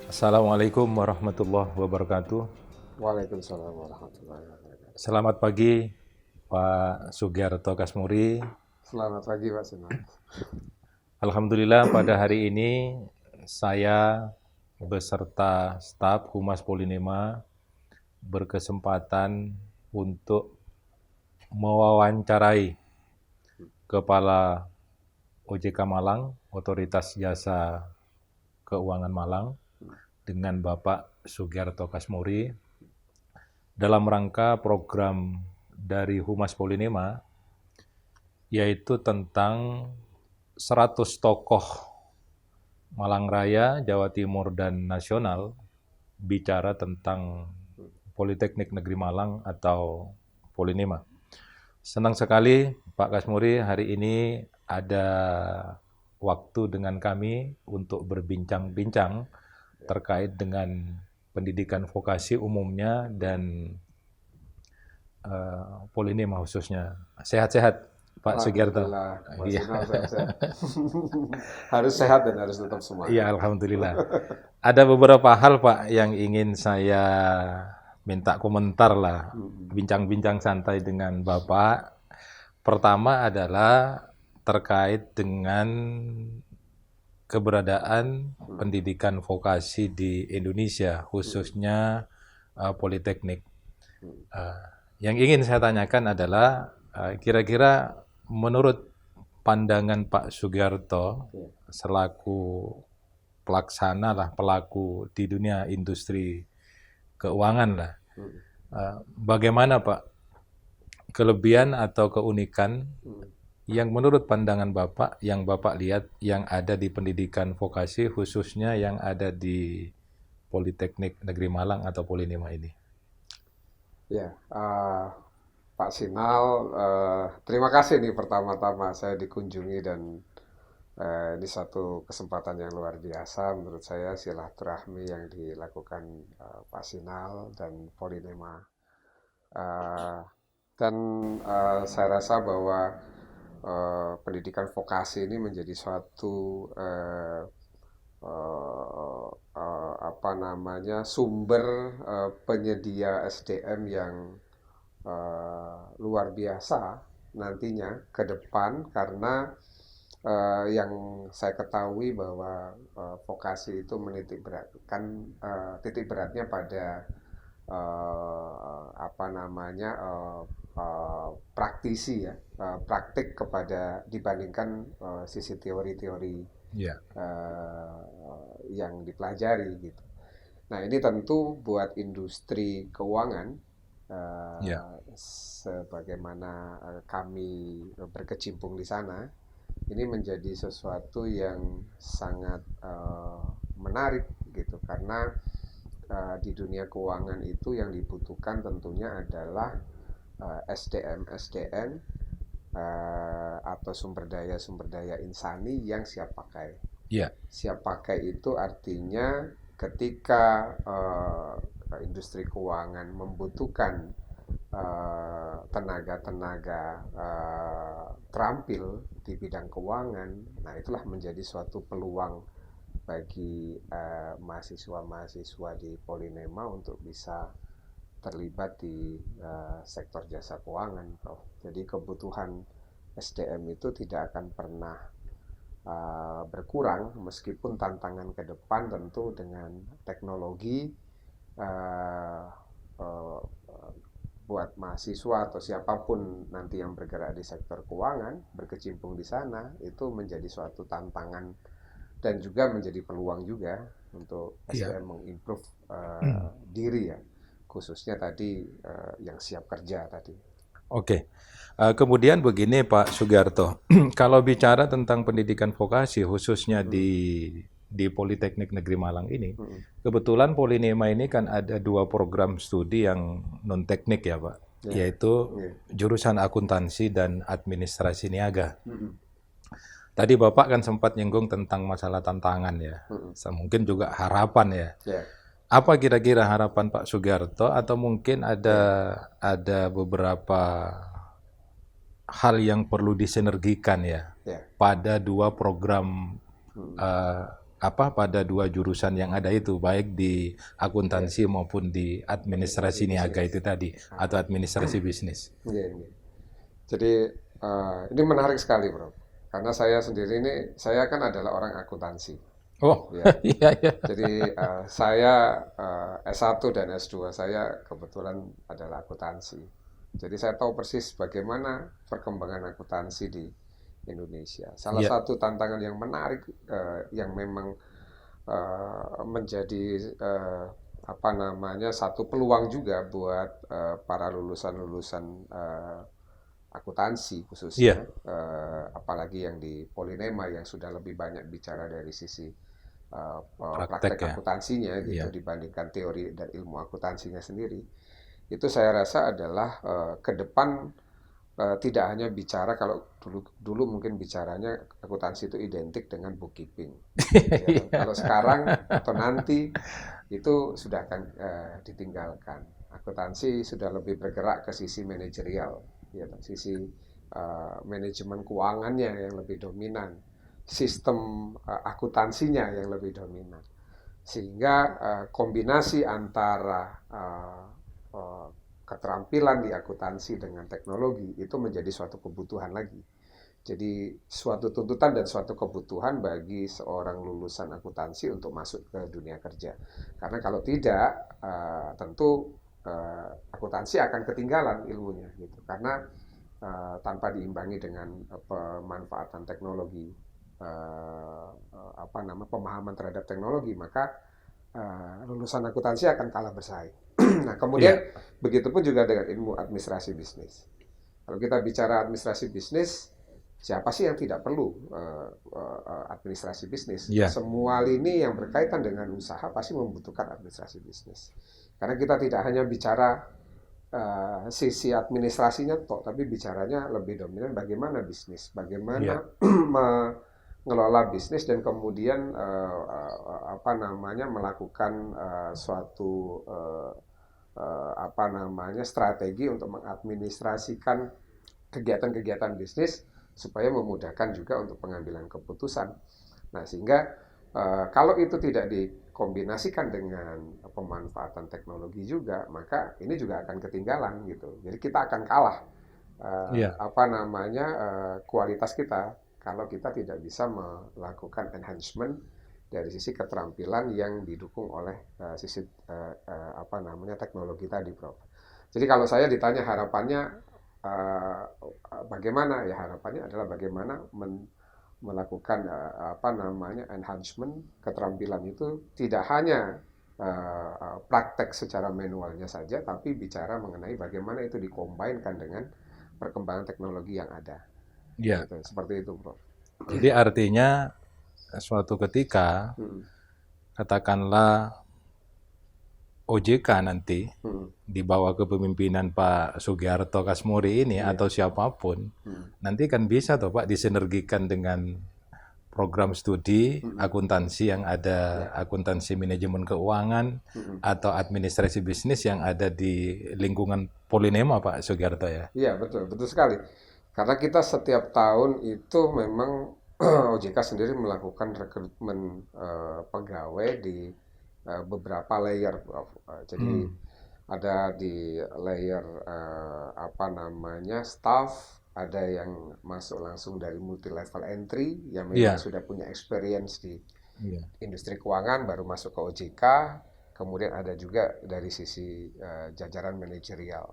Assalamualaikum warahmatullahi wabarakatuh. Waalaikumsalam warahmatullahi wabarakatuh. Selamat pagi Pak Sugiarto Kasmuri. Selamat pagi Pak Sinar. Alhamdulillah pada hari ini saya beserta staf Humas Polinema berkesempatan untuk mewawancarai Kepala OJK Malang, Otoritas Jasa Keuangan Malang, dengan Bapak Sugiarto Kasmuri dalam rangka program dari Humas Polinema, yaitu tentang 100 tokoh Malang Raya, Jawa Timur, dan nasional bicara tentang Politeknik Negeri Malang atau Polinema. Senang sekali Pak Kasmuri hari ini ada waktu dengan kami untuk berbincang-bincang terkait dengan pendidikan vokasi umumnya dan Polinema khususnya. Sehat-sehat Pak Sugiarto. Alhamdulillah, Pak Iya. Sinar sehat-sehat. Harus sehat dan harus tetap semangat. Iya, alhamdulillah. Ada beberapa hal Pak yang ingin saya minta komentar lah, bincang-bincang santai dengan Bapak. Pertama adalah terkait dengan keberadaan pendidikan vokasi di Indonesia, khususnya Politeknik. Yang ingin saya tanyakan adalah kira-kira menurut pandangan Pak Sugiarto selaku pelaksana lah, pelaku di dunia industri keuangan lah, bagaimana Pak kelebihan atau keunikan yang menurut pandangan Bapak, yang Bapak lihat yang ada di pendidikan vokasi khususnya yang ada di Politeknik Negeri Malang atau Polinema ini? Ya, Pak Sinal, terima kasih nih pertama-tama saya dikunjungi dan ini satu kesempatan yang luar biasa menurut saya silaturahmi yang dilakukan Pak Sinal dan Polinema. Eh, dan saya rasa bahwa pendidikan vokasi ini menjadi suatu sumber penyedia SDM yang luar biasa nantinya ke depan karena yang saya ketahui bahwa vokasi itu menitik beratkan titik beratnya pada praktisi ya, praktik kepada dibandingkan sisi teori-teori Ya. yang dipelajari gitu. Nah ini tentu buat industri keuangan, Ya. sebagaimana kami berkecimpung di sana, ini menjadi sesuatu yang sangat menarik gitu karena di dunia keuangan itu yang dibutuhkan tentunya adalah SDM atau sumber daya insani yang siap pakai. Ya. Siap pakai itu artinya ketika industri keuangan membutuhkan tenaga-tenaga terampil di bidang keuangan, nah itulah menjadi suatu peluang bagi mahasiswa-mahasiswa di Polinema untuk bisa terlibat di sektor jasa keuangan, Prof. Jadi kebutuhan SDM itu tidak akan pernah berkurang meskipun tantangan ke depan tentu dengan teknologi buat mahasiswa atau siapapun nanti yang bergerak di sektor keuangan berkecimpung di sana itu menjadi suatu tantangan dan juga menjadi peluang juga untuk SDM mengimprove diri ya, khususnya tadi yang siap kerja tadi. Oke. Kemudian begini Pak Sugiarto, kalau bicara tentang pendidikan vokasi khususnya di Politeknik Negeri Malang ini, kebetulan Polinema ini kan ada 2 program studi yang non teknik ya Pak, yaitu jurusan akuntansi dan administrasi niaga. Tadi Bapak kan sempat nyinggung tentang masalah tantangan ya, mungkin juga harapan ya. Apa kira-kira harapan Pak Sugiarto atau mungkin ada beberapa hal yang perlu disinergikan ya pada 2 program pada dua jurusan yang ada itu, baik di akuntansi maupun di administrasi niaga itu tadi atau administrasi bisnis. Iya, iya. Jadi ini menarik sekali, Bro. Karena saya sendiri ini, saya kan adalah orang akuntansi. Oh, Ya. iya iya. Jadi saya S1 dan S2 saya kebetulan adalah akuntansi. Jadi saya tahu persis bagaimana perkembangan akuntansi di Indonesia. Salah Iya. satu tantangan yang menarik yang memang menjadi apa namanya satu peluang juga buat para lulusan-lulusan akuntansi khususnya, Iya, apalagi yang di Polinema yang sudah lebih banyak bicara dari sisi praktek praktek ya. akuntansinya gitu Iya. dibandingkan teori dan ilmu akuntansinya sendiri. Itu saya rasa adalah ke depan tidak hanya bicara kalau dulu mungkin bicaranya akuntansi itu identik dengan bookkeeping. Ya, kalau sekarang atau nanti itu sudah akan ditinggalkan. Akuntansi sudah lebih bergerak ke sisi manajerial, ya, sisi manajemen keuangannya yang lebih dominan, sistem akuntansinya yang lebih dominan, sehingga kombinasi antara keterampilan di akuntansi dengan teknologi itu menjadi suatu kebutuhan lagi. Jadi suatu tuntutan dan suatu kebutuhan bagi seorang lulusan akuntansi untuk masuk ke dunia kerja. Karena kalau tidak, tentu akuntansi akan ketinggalan ilmunya, gitu. Karena tanpa diimbangi dengan pemanfaatan teknologi, pemahaman terhadap teknologi, maka lulusan akuntansi akan kalah bersaing. Nah, kemudian begitupun juga dengan ilmu administrasi bisnis. Kalau kita bicara administrasi bisnis, siapa sih yang tidak perlu administrasi bisnis? Iya. Semua lini yang berkaitan dengan usaha pasti membutuhkan administrasi bisnis. Karena kita tidak hanya bicara sisi administrasinya tapi bicaranya lebih dominan bagaimana bisnis, bagaimana mengelola bisnis dan kemudian melakukan suatu strategi untuk mengadministrasikan kegiatan-kegiatan bisnis supaya memudahkan juga untuk pengambilan keputusan. Nah, sehingga kalau itu tidak dikombinasikan dengan pemanfaatan teknologi juga, maka ini juga akan ketinggalan gitu. Jadi kita akan kalah kualitas kita kalau kita tidak bisa melakukan enhancement dari sisi keterampilan yang didukung oleh sisi teknologi tadi, Prof. Jadi kalau saya ditanya harapannya bagaimana, ya harapannya adalah bagaimana melakukan enhancement keterampilan itu tidak hanya praktek secara manualnya saja, tapi bicara mengenai bagaimana itu dikombinkan dengan perkembangan teknologi yang ada. Iya. Gitu, seperti itu, Prof. Jadi artinya suatu ketika katakanlah OJK nanti di bawah kepemimpinan Pak Sugiarto Kasmuri ini atau siapapun nanti kan bisa toh Pak disinergikan dengan program studi akuntansi yang ada, akuntansi manajemen keuangan atau administrasi bisnis yang ada di lingkungan Polinema, Pak Sugiarto ya. Iya, betul sekali. Karena kita setiap tahun itu memang OJK sendiri melakukan rekrutmen pegawai di beberapa layer, Prof. Jadi ada di layer staff, ada yang masuk langsung dari multi level entry yang memang sudah punya experience di industri keuangan baru masuk ke OJK. Kemudian ada juga dari sisi jajaran manajerial.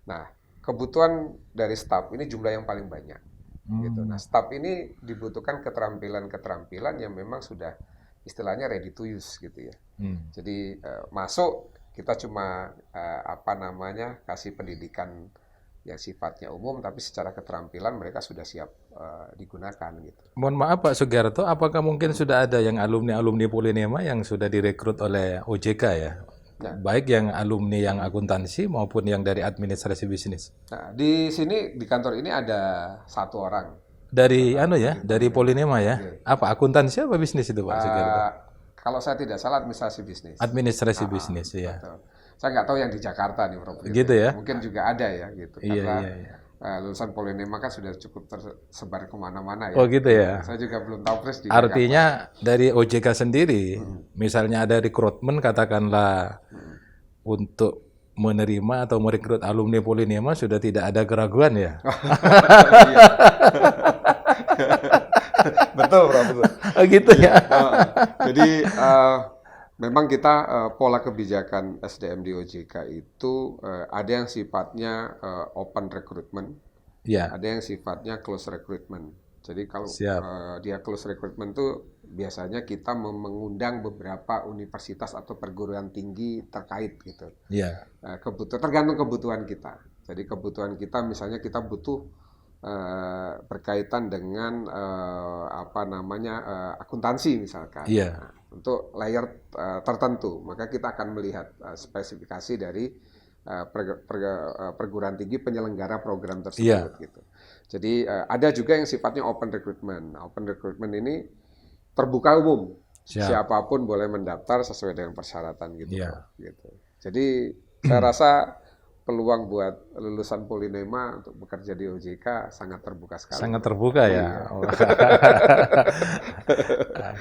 Nah, kebutuhan dari staff ini jumlah yang paling banyak. Gitu. Nah, staff ini dibutuhkan keterampilan yang memang sudah istilahnya ready to use gitu ya. Jadi masuk kita cuma kasih pendidikan yang sifatnya umum, tapi secara keterampilan mereka sudah siap digunakan gitu. Mohon maaf Pak Sugiarto, apakah mungkin sudah ada yang alumni Polinema yang sudah direkrut oleh OJK ya? Nah, baik yang alumni yang akuntansi maupun yang dari administrasi bisnis. Nah, di sini di kantor ini ada satu orang. Dari dari Polinema ya? Apa akuntansi apa bisnis itu Pak Sugiarto? Kalau saya tidak salah administrasi bisnis. Administrasi bisnis ya. Betul. Saya nggak tahu yang di Jakarta nih, Prof. Gitu ya? Mungkin juga ada ya gitu. Iya. lulusan Polinema kan sudah cukup tersebar kemana-mana ya. Oh gitu ya. Saya juga belum tahu persis di Artinya dari OJK sendiri, misalnya ada rekrutmen katakanlah untuk menerima atau merekrut alumni Polinema sudah tidak ada keraguan ya. Iya. Betul, Bro, betul. Oh gitu ya. Jadi memang kita pola kebijakan SDM di OJK itu ada yang sifatnya open recruitment, Ya, ada yang sifatnya close recruitment. Jadi kalau siap. dia close recruitment itu biasanya kita mengundang beberapa universitas atau perguruan tinggi terkait gitu. Ya, Tergantung kebutuhan kita. Jadi kebutuhan kita misalnya kita butuh berkaitan dengan akuntansi misalkan. iya, Nah, untuk layer tertentu, maka kita akan melihat spesifikasi dari perguruan tinggi penyelenggara program tersebut gitu. Jadi ada juga yang sifatnya open recruitment. Nah, open recruitment ini terbuka umum. siap. Siapapun boleh mendaftar sesuai dengan persyaratan gitu. Iya. Gitu. Jadi saya rasa peluang buat lulusan Polinema untuk bekerja di OJK sangat terbuka sekali. Sangat terbuka ya. Iya.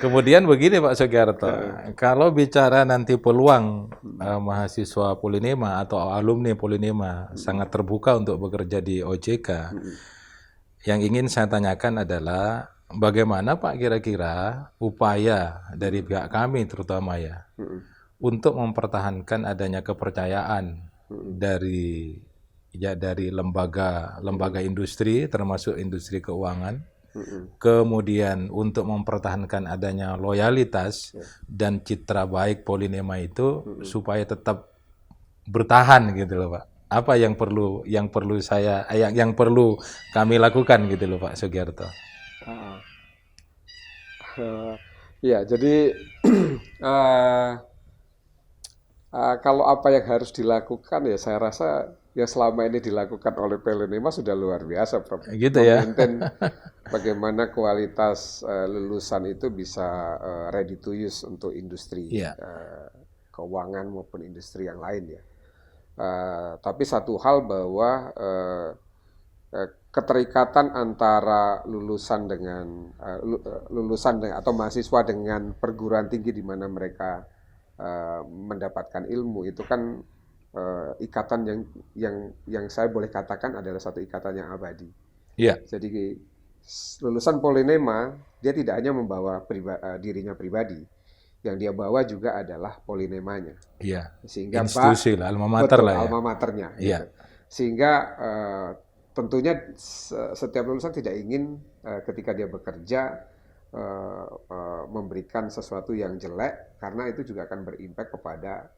Kemudian begini Pak Sugiarto, kalau bicara nanti peluang mahasiswa Polinema atau alumni Polinema sangat terbuka untuk bekerja di OJK, yang ingin saya tanyakan adalah bagaimana Pak kira-kira upaya dari pihak kami terutama ya untuk mempertahankan adanya kepercayaan dari lembaga industri termasuk industri keuangan, kemudian untuk mempertahankan adanya loyalitas dan citra baik Polinema itu supaya tetap bertahan gitu loh Pak. Apa yang perlu kami lakukan gitu loh Pak Sugiarto. Ya, jadi kalau apa yang harus dilakukan ya saya rasa yang selama ini dilakukan oleh Polinema sudah luar biasa, Prof. Gitu ya. Memaintain bagaimana kualitas lulusan itu bisa ready to use untuk industri keuangan maupun industri yang lain ya. Tapi satu hal bahwa keterikatan antara lulusan atau mahasiswa dengan perguruan tinggi di mana mereka mendapatkan ilmu itu kan ikatan yang saya boleh katakan adalah satu ikatan yang abadi. Iya. Jadi lulusan Polinema dia tidak hanya membawa dirinya pribadi, yang dia bawa juga adalah Polinemanya. Iya. Sehingga institusi lah, alma mater lah ya. Alma maternya. Iya. Gitu. Sehingga tentunya setiap lulusan tidak ingin ketika dia bekerja memberikan sesuatu yang jelek, karena itu juga akan berimpact kepada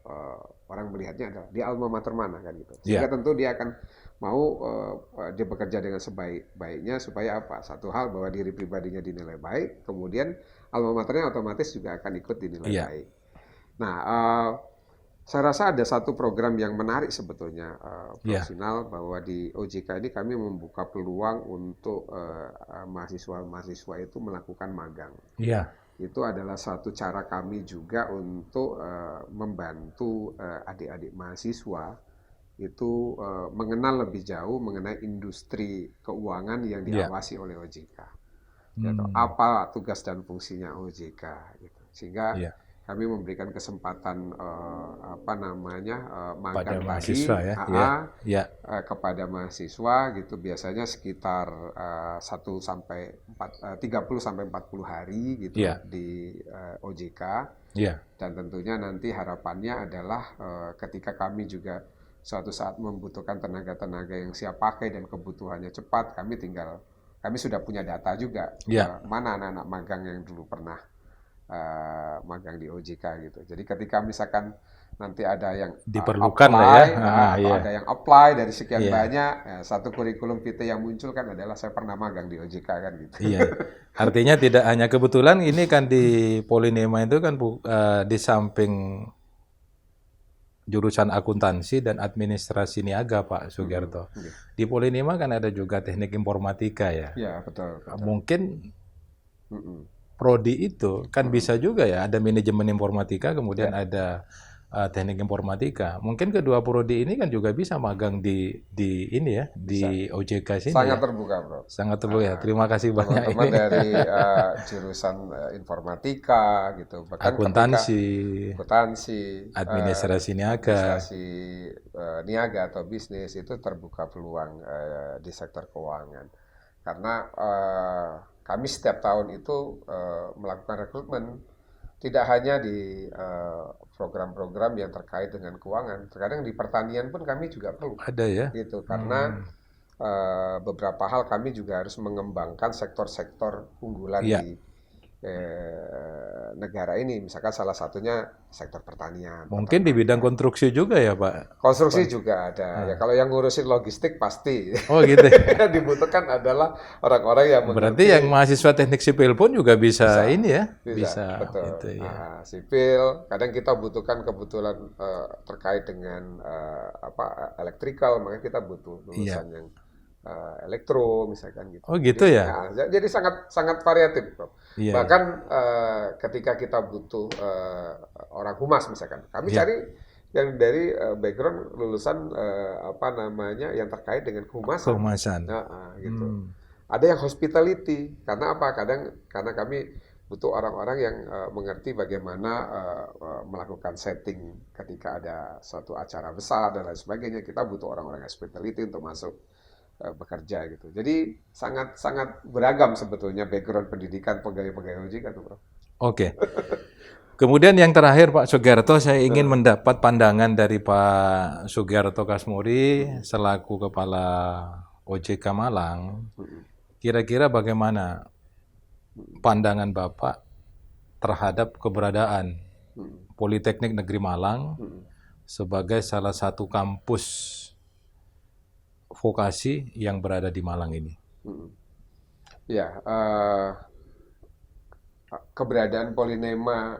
orang melihatnya adalah di alma mater mana kan gitu. Sehingga tentu dia akan mau dia bekerja dengan sebaik-baiknya supaya apa? Satu hal bahwa diri pribadinya dinilai baik, kemudian alma maternya otomatis juga akan ikut dinilai baik. Nah, saya rasa ada satu program yang menarik sebetulnya, profesional, bahwa di OJK ini kami membuka peluang untuk mahasiswa-mahasiswa itu melakukan magang. Iya. Itu adalah satu cara kami juga untuk membantu adik-adik mahasiswa itu mengenal lebih jauh mengenai industri keuangan yang diawasi oleh OJK. Gitu. Apa tugas dan fungsinya OJK gitu. Sehingga kami memberikan kesempatan magang mahasiswa ya. Kepada mahasiswa gitu, biasanya sekitar 30 sampai 40 hari gitu di OJK. Dan tentunya nanti harapannya adalah ketika kami juga suatu saat membutuhkan tenaga-tenaga yang siap pakai dan kebutuhannya cepat, kami sudah punya data juga mana anak-anak magang yang dulu pernah magang di OJK gitu. Jadi ketika misalkan nanti ada yang diperlukan ada yang apply dari sekian banyak, satu kurikulum PT yang muncul kan adalah saya pernah magang di OJK kan gitu. Iya. Artinya tidak hanya kebetulan ini kan di Polinema itu kan di samping jurusan akuntansi dan administrasi niaga Pak Sugiarto. Di Polinema kan ada juga teknik informatika ya. Iya, betul. Mungkin prodi itu kan bisa juga ya, ada manajemen informatika, kemudian ada teknik informatika. Mungkin kedua prodi ini kan juga bisa magang di ini ya, di OJK sini. Sangat ya. terbuka, Bro. Sangat terbuka ya. Terima kasih banyak Teman-teman ini. dari jurusan informatika gitu, bahkan Akuntansi, administrasi niaga. administrasi niaga atau bisnis itu terbuka peluang di sektor keuangan. Karena kami setiap tahun itu melakukan rekrutmen tidak hanya di program-program yang terkait dengan keuangan. Terkadang di pertanian pun kami juga perlu. Ada ya. Gitu, karena beberapa hal kami juga harus mengembangkan sektor-sektor unggulan di negara ini. Misalkan salah satunya sektor pertanian. Mungkin di bidang konstruksi juga ya, Pak? Konstruksi juga ada. Ya kalau yang ngurusin logistik pasti. Oh gitu. Yang dibutuhkan adalah orang-orang yang Berarti yang mahasiswa teknik sipil pun juga bisa ini ya? Bisa, betul. Gitu, ya. Sipil, kadang kita butuhkan kebetulan terkait dengan elektrikal, makanya kita butuh lulusan yang elektro misalkan gitu. Oh gitu jadi, ya? Jadi sangat variatif, Bro. Iya, Bahkan ketika kita butuh orang humas misalkan, kami cari yang dari background lulusan yang terkait dengan kehumasan. Kehumasan. Gitu. Ada yang hospitality, karena apa? Karena kami butuh orang-orang yang mengerti bagaimana melakukan setting ketika ada suatu acara besar dan lain sebagainya. Kita butuh orang-orang hospitality untuk masuk bekerja gitu. Jadi sangat beragam sebetulnya background pendidikan pegawai-pegawai OJK tuh, Bro. Oke. Kemudian yang terakhir Pak Sugiarto, saya ingin mendapat pandangan dari Pak Sugiarto Kasmuri selaku Kepala OJK Malang. Kira-kira bagaimana pandangan Bapak terhadap keberadaan Politeknik Negeri Malang sebagai salah satu kampus vokasi yang berada di Malang ini? Ya, keberadaan Polinema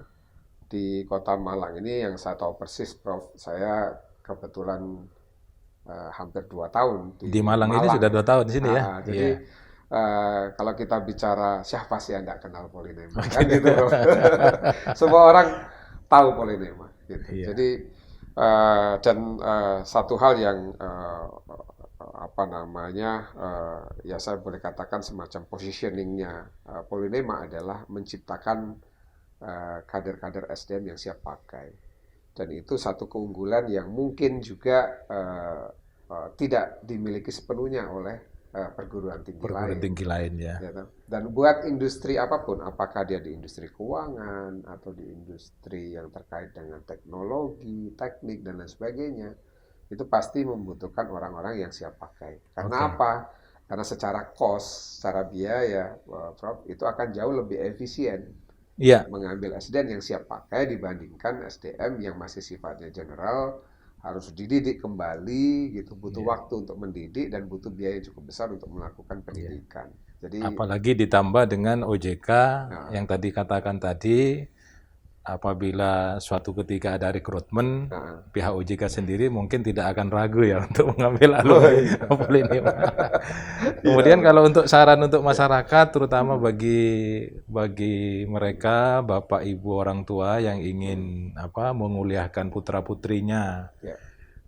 di Kota Malang ini yang saya tahu persis, Prof. Saya kebetulan hampir 2 tahun di Malang ini sudah 2 tahun di sini ya. Jadi kalau kita bicara siapa sih yang nggak kenal Polinema, kan gitu, Prof. Semua orang tahu Polinema. Gitu. Jadi satu hal yang ya saya boleh katakan semacam positioningnya Polinema adalah menciptakan kader-kader SDM yang siap pakai, dan itu satu keunggulan yang mungkin juga tidak dimiliki sepenuhnya oleh perguruan tinggi lain ya. Dan buat industri apapun, apakah dia di industri keuangan atau di industri yang terkait dengan teknologi, teknik dan lain sebagainya, itu pasti membutuhkan orang-orang yang siap pakai. Karena apa? Karena secara cost, secara biaya, Prof, itu akan jauh lebih efisien mengambil SDM yang siap pakai dibandingkan SDM yang masih sifatnya general, harus dididik kembali, gitu, butuh waktu untuk mendidik dan butuh biaya cukup besar untuk melakukan pendidikan. Jadi apalagi ditambah dengan OJK yang tadi katakan tadi, apabila suatu ketika ada rekrutmen, pihak OJK sendiri mungkin tidak akan ragu ya untuk mengambil alumni Polinema. Kemudian kalau untuk saran untuk masyarakat, terutama bagi mereka Bapak Ibu orang tua yang ingin menguliahkan putra-putrinya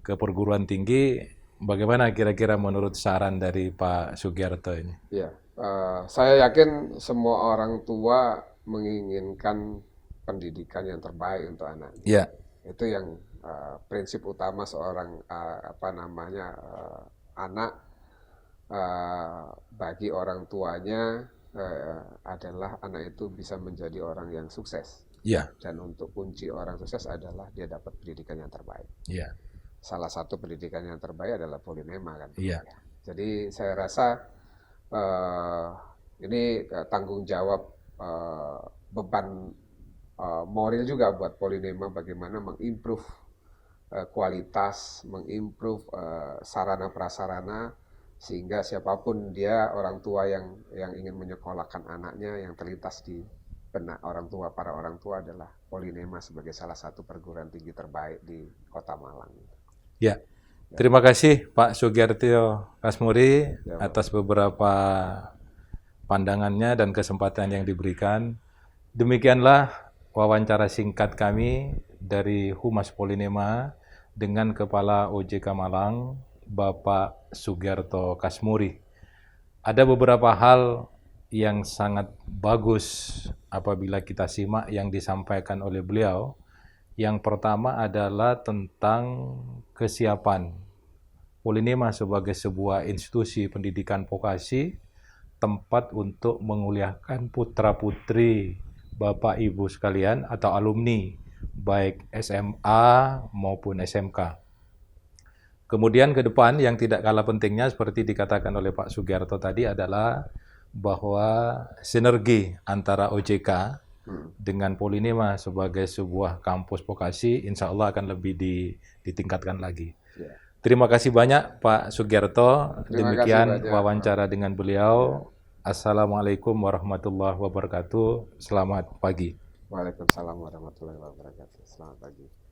ke perguruan tinggi, bagaimana kira-kira menurut saran dari Pak Sugiarto ini? Ya, saya yakin semua orang tua menginginkan pendidikan yang terbaik untuk anaknya. Itu yang prinsip utama seorang anak bagi orang tuanya adalah anak itu bisa menjadi orang yang sukses. Dan untuk kunci orang sukses adalah dia dapat pendidikan yang terbaik. Salah satu pendidikan yang terbaik adalah Polinema kan. Jadi saya rasa ini tanggung jawab beban moral juga buat Polinema bagaimana mengimprove kualitas, mengimprove sarana prasarana sehingga siapapun dia orang tua yang ingin menyekolahkan anaknya, yang terlintas di benak para orang tua adalah Polinema sebagai salah satu perguruan tinggi terbaik di Kota Malang. Terima kasih Pak Sugiarto Kasmuri atas beberapa pandangannya dan kesempatan yang diberikan. Demikianlah wawancara singkat kami dari Humas Polinema dengan Kepala OJK Malang, Bapak Sugiarto Kasmuri. Ada beberapa hal yang sangat bagus apabila kita simak yang disampaikan oleh beliau. Yang pertama adalah tentang kesiapan Polinema sebagai sebuah institusi pendidikan vokasi, tempat untuk menguliakan putra-putri Bapak Ibu sekalian atau alumni, baik SMA maupun SMK. Kemudian ke depan yang tidak kalah pentingnya seperti dikatakan oleh Pak Sugiarto tadi adalah bahwa sinergi antara OJK dengan Polinema sebagai sebuah kampus vokasi insya Allah akan lebih ditingkatkan lagi. Ya. Terima kasih banyak Pak Sugiarto. Terima Demikian kasih banyak. wawancara dengan beliau. Assalamualaikum warahmatullahi wabarakatuh. Selamat pagi. Waalaikumsalam warahmatullahi wabarakatuh. Selamat pagi.